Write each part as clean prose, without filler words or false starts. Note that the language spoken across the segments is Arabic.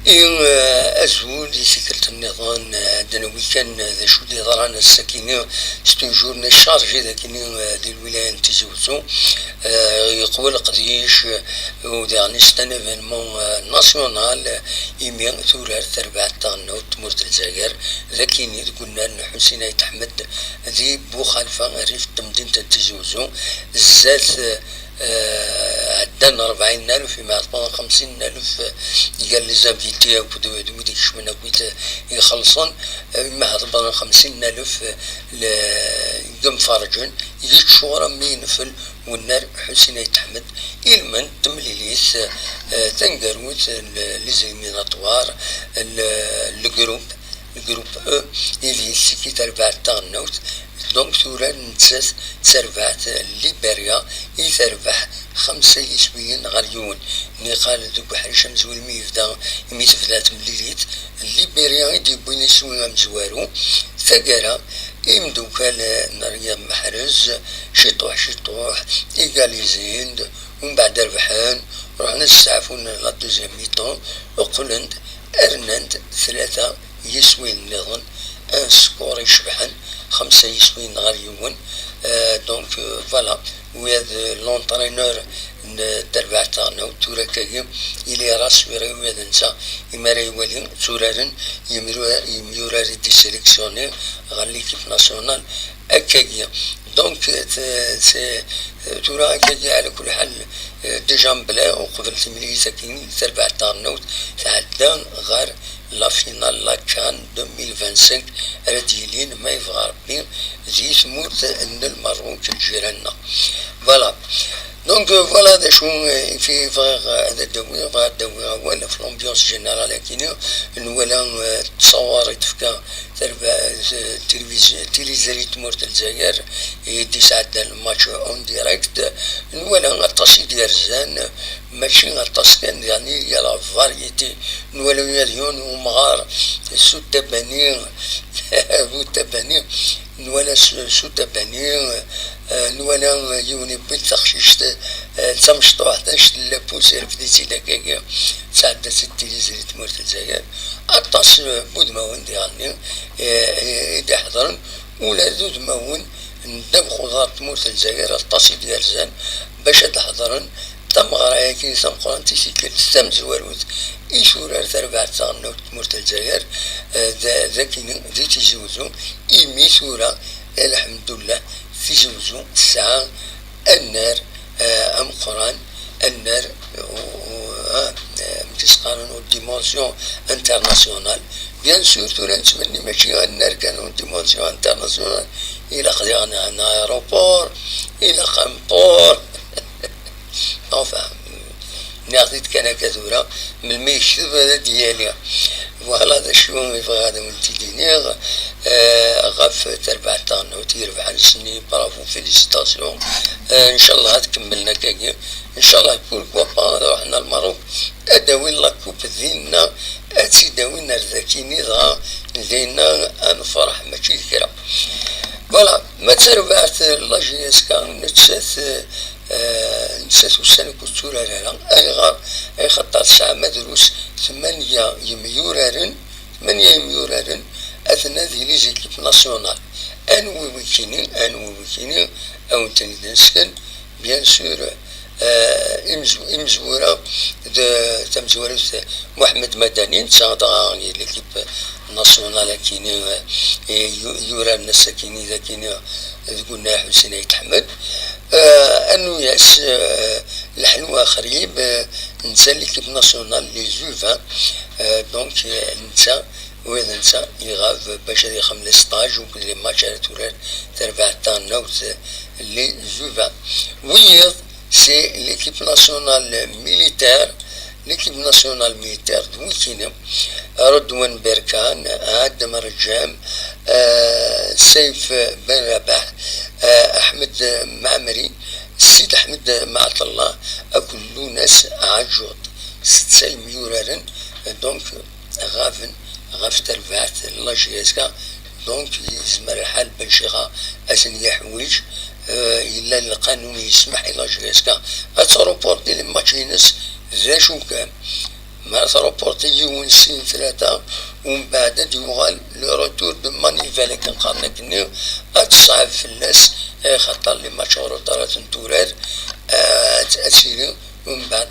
أزول سكرت النظام دنوي كان ذا شو اللي ضرنا السكينة ستنجورنا الشارجي ذاكني دي الولاية نتزوزو يقول قديش ودعني ستنا فينمون ناسيونال يمين ثورة تربع تاعنا وتمرت الجزائر ذاكيني قلنا حسين يتحمد ذي بو خلفة ريف تمدينة تزوزو زات عدنا 40,000 فيما 50,000 قال لي زافيتي وكدو ديك شمنا كويت يخلصون ما 50,000 لقم فرجن يجيك شورا مينفل والنار حسين يتحمد إلمن تمليليث تنقروت ليزيميناتوار الجروب اللي سكي تربع تاعنا دونك ثورة نتسات تربعت ليبيريا يتربح 5 يسويين غاليون نقال دوك بحر شمس والميفدا ميتفدات مليليت ليبيريا يديبون يسوي مزوارو ثقرا يمدوكا نريا محرز شطوح إيغاليزيند ومن بعد ربحان رحنا نستعفون لا دوزيام ميطون وقلند أرنند 3 يسوين نظن ان سكور يشبحن 5 يسوين غاليون دونك فوالا وهذا لونترينور تربع تاعنا وتورا كاين إلي راس ويرا نسا يمارا يولي تورارن يميوراري دي سيليكسيوني غال ليكيب ناسيونال أكاكيا دونك تورا أكاكيا على كل حال ديجا بلا وقبل تمليزا كاين تربع تاعنا تعدى غار لا فينال لا كان 2025 راديلين ما يبغى ربي زي ثموت ان المروك جيراننا فوالا دونك فوالا هذا شو في هذا الدوي ولا في لومبيونس جينيرال كاين ولا تصور يتفكا تلفزيون تمرت الجزائر يدي ساعد الماتش اون ديريكت ولا غطاسي ديال الزان ماشي غطاس كان يعني يلا فاريتي ولا يديون ومغار سو تباني ولا سو تباني ولا يوني بتخشيش تمشطو 11 لابوسير في ديتي دكاكا ساعد التلفزيون تمرت الجزائر أطاس بود ماون ديالني إذا حضرن ولا دود ماون ندم خضار تمرت الجزائر أطاس ديال زان باش تحضرن تم غرايا كي تم قران تيسيكل تم زواروت إيشورار تربع تاعنا تمرت الجزائر ذاكين ذي تيزوزو إيمي سورة الحمد لله تيزوزو الساعة النار أم قران النار تسقارن او ديمونسيون انترناسيونال بيان سور تورا نتمنى ماشي النار كانوا ديمونسيون انترناسيونال الى خدينا ان ايروبور الى قنطور enfin ناخذت كان كثورة من الميشتب هذا ديالي فوالا هذا شو يبغى هذا من تيدينيغ غاف تربع تاعنا وتيربح السني برافو فيليسيتاسيون ان شاء الله تكملنا كاكي ان شاء الله يكون كوابا رحنا المغرب اداوين لاكوب ديالنا اتي داوين ذاكيني ذا لينا نفرح ماشي كرا فوالا ما تربعت لاجيسكا نسات وسنة كتورة لها أي غار أي خطة 9 مدروس 8 يميورارن أثناء ذي لي زيكيب ناسيونال أنوي ويكيني أو تندنسكن بيان سور إمزورة تمزورة محمد مدني نتاع ليكيب ناسيونال كيني يورا الناس كيني ذا كيني قلنا حسين يتحمد انو ياس الحلوة خريب نسى ليكيب ناسيونال لي زوفا دونك نسى وين نسى يغاف باش يخمل ستاج وكل لي ماتشات تورار تربع تاعنا لي زوفا ويض سي ليكيب ناسيونال ميليتير ليكيب ناسيونال ميليتير دويكينم رضوان بركان عاد مرجام سيف بن رباح احمد معمري السيد احمد معط الله كل ناس عجوط 6 مليون دونك غاف تربعت لاجيسكا دونك يزمر الحال بنشيغا اسن يحويج الا القانون يسمح لاجيسكا اتروبورتي الماتشينس ذا شو كان مع روبورتي يون سين ثلاثة ومن بعد يوغال لو روتور دو مانيفال كان قالنا كني تصعب في الناس خاطر لي ماتش روتارات نتورار تأثيري ومن بعد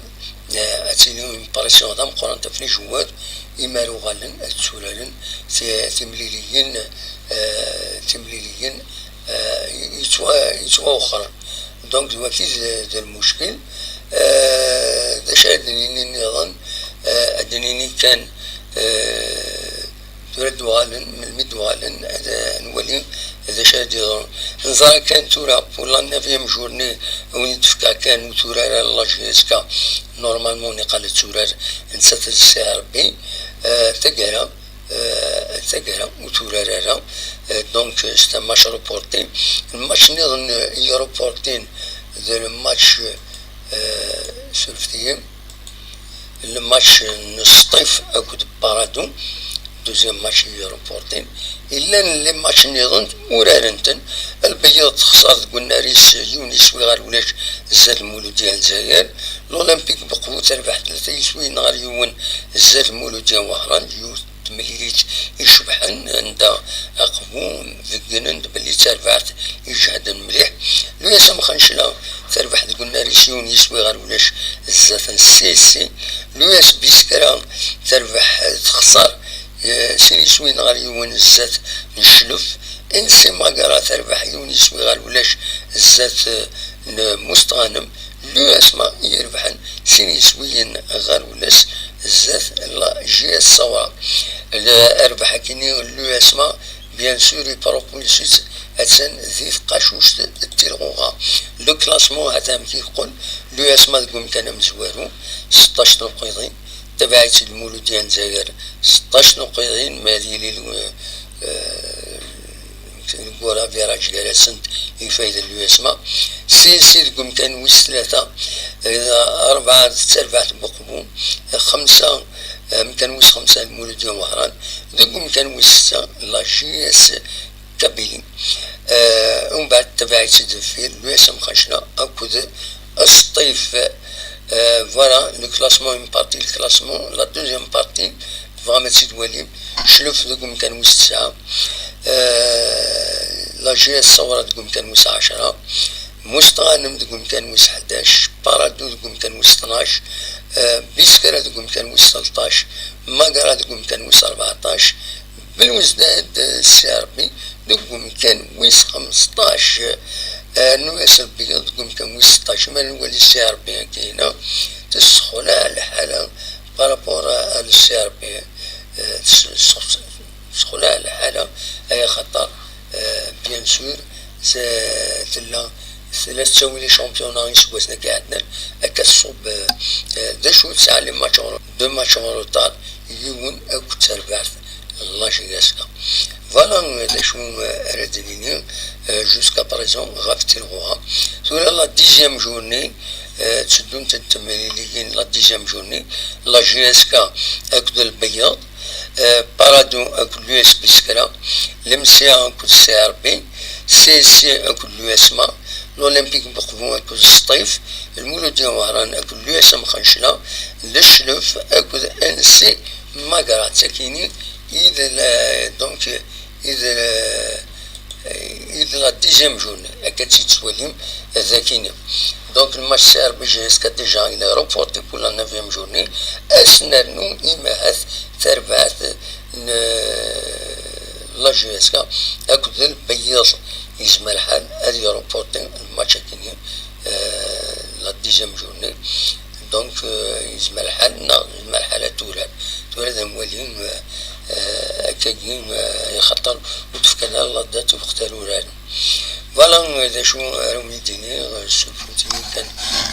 أتيني باريسيون دام قران تفني جواد يمالو غالن تسولالن تمليليين تمليليين يتوا أخرى دونك دلوقتي ذا المشكل داش أدنيني نظن أدنيني كان تورد دوالن من المدوالن هذا نولي هذا شادي نظرا كان تورا ولا نافيام جورني وين تفكا كان تورا الله جيسكا نورمالمون قال تورا نسات السي بي تقرا تقرا وتورا راه دونك ستا ماتش روبورتي الماتش نظن يروبورتين ذا الماتش سولفتيم الماتش نصطيف أكد بارادو دوزيام ماتش يروبورتين إلا اللي ماتش نظن ورارنتن البيض خسارة قلنا ريس يونس وغار ولاش زاد المولود ديال الجزائر الأولمبيك بقوة تربح 3 يسوي نهار يون زاد المولود ديال وهران مليليت يشبحن عند أقوم ذقنن بلي تربحت يجهد مليح لو يسام خنشلا تربح قلنا ريسيون يسوي غير ولاش زات السيسي لو ياس بيسكرا تربح تخسر سين يسوي نهار يون الزات نشلف انسي ما قرا تربح يون يسوي غير ولاش الزات مستغنم لو يسمع يربحن سين يسوين غير ولاش الزات لا جي الصواب أربح كني لو يسمع بيان سور يبروبولسيت أتسن ذيف قاشوش التلغوغا لو كلاسمون هذا كي يقول لو يسمع تقوم كان مزوارو 16 نقيضين تبعت المولود ديال الجزائر 16 نقيضين مالي نقولها فيراج جالسنت يفايد اللي يسمع سي تقوم كان ويس 3 4 تربعت بقبوم 5 كان ويس 5 المولود ديال وهران تقوم كان ويس 6 لا جي اس كابيلي ومن بعد تبعت دفير لو يسم خشنا أكد الصيف فوالا لو كلاسمون اون بارتي الكلاسمون لا دوزيام بارتي فغاما تسيد وليم شلوف تقوم كان ويس 9 لا جي اس صورة تقوم كان ويس 10 مستغانم تقوم كان ويس 11 بارادو تقوم كان ويس 12 بيسكرا تقوم كان ويس 13 ماقرا تقوم كان ويس 14 بالوزداد السي ار بي تقوم كان ويس 15 نويس البيض تقوم كان ويس 16 ما نولي السي ار بي كاينة تسخن على الحالة بارابور السي ار بي تسخن على الحالة أي خطر بيان سور تلا ثلاث تساوي لي شامبيونا يسواسنا كاع عندنا هكا الصوب دا شو تسعة لي ماتش دو ماتش روتار يون أكو تربعت الله شياسكا فوالا دا شو ردنيني جوسكا بريزون غافتي الغوها ثورا لا ديزيام جورني تسدون تتمليليين لا ديزيام جورني لا جياسكا أكو البياض بارادو أكو لو اس بسكرا لمسيا أكو السي ار بي سي أكو لو اسما الأولمبيك بقبو أكو الصيف المولود ديال وهران أكو لو اس مخنشلا لشلف أكو ان سي ماقرات ساكيني إذا دونك إذا لا ديزيام جورني هكا تيتسواليم ذاكيني دونك الماتش سي ار بي جي اسكا ديجا إلى روبورتي بور لا نوفيام جورني أسنانو إماهات تربعت لا جي اسكا أكو ذا البياض يجمع الحال هذه روبورتي الماتش كيني لا ديزيام جورني دونك يجمع الحال يجمع الحال تولد موالين أكاين يخطر وتفكنا الله دات وختاروا رانو فوالا إذا شو راهم يديني سولفوتي كان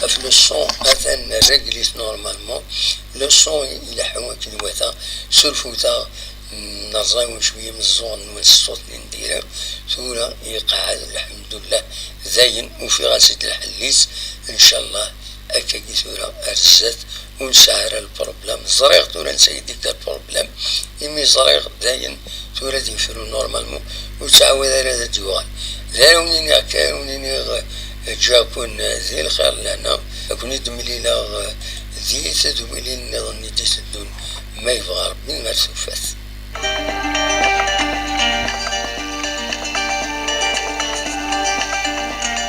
في لو سون مثلا ريغليس نورمالمون لو سون إلى حواك الوثا سولفوتا نرزاو شوية من الزون والصوت اللي نديره ثورة يقعد الحمد لله زين وفي غاسة الحليس إن شاء الله أكاكي ثورة أرزات ونسعر البروبلام زريغ ثورة نسيد ديك البروبلام إمي زريغ زين ثورة ديفرو نورمالمون وتعاود على هذا الديوان ذاونيني أكاونيني جاكون ذي الخير لنا كون يدملي لا زيت دوميلي نظن يدي سدون ما يبغى ربي ما تسوفاس.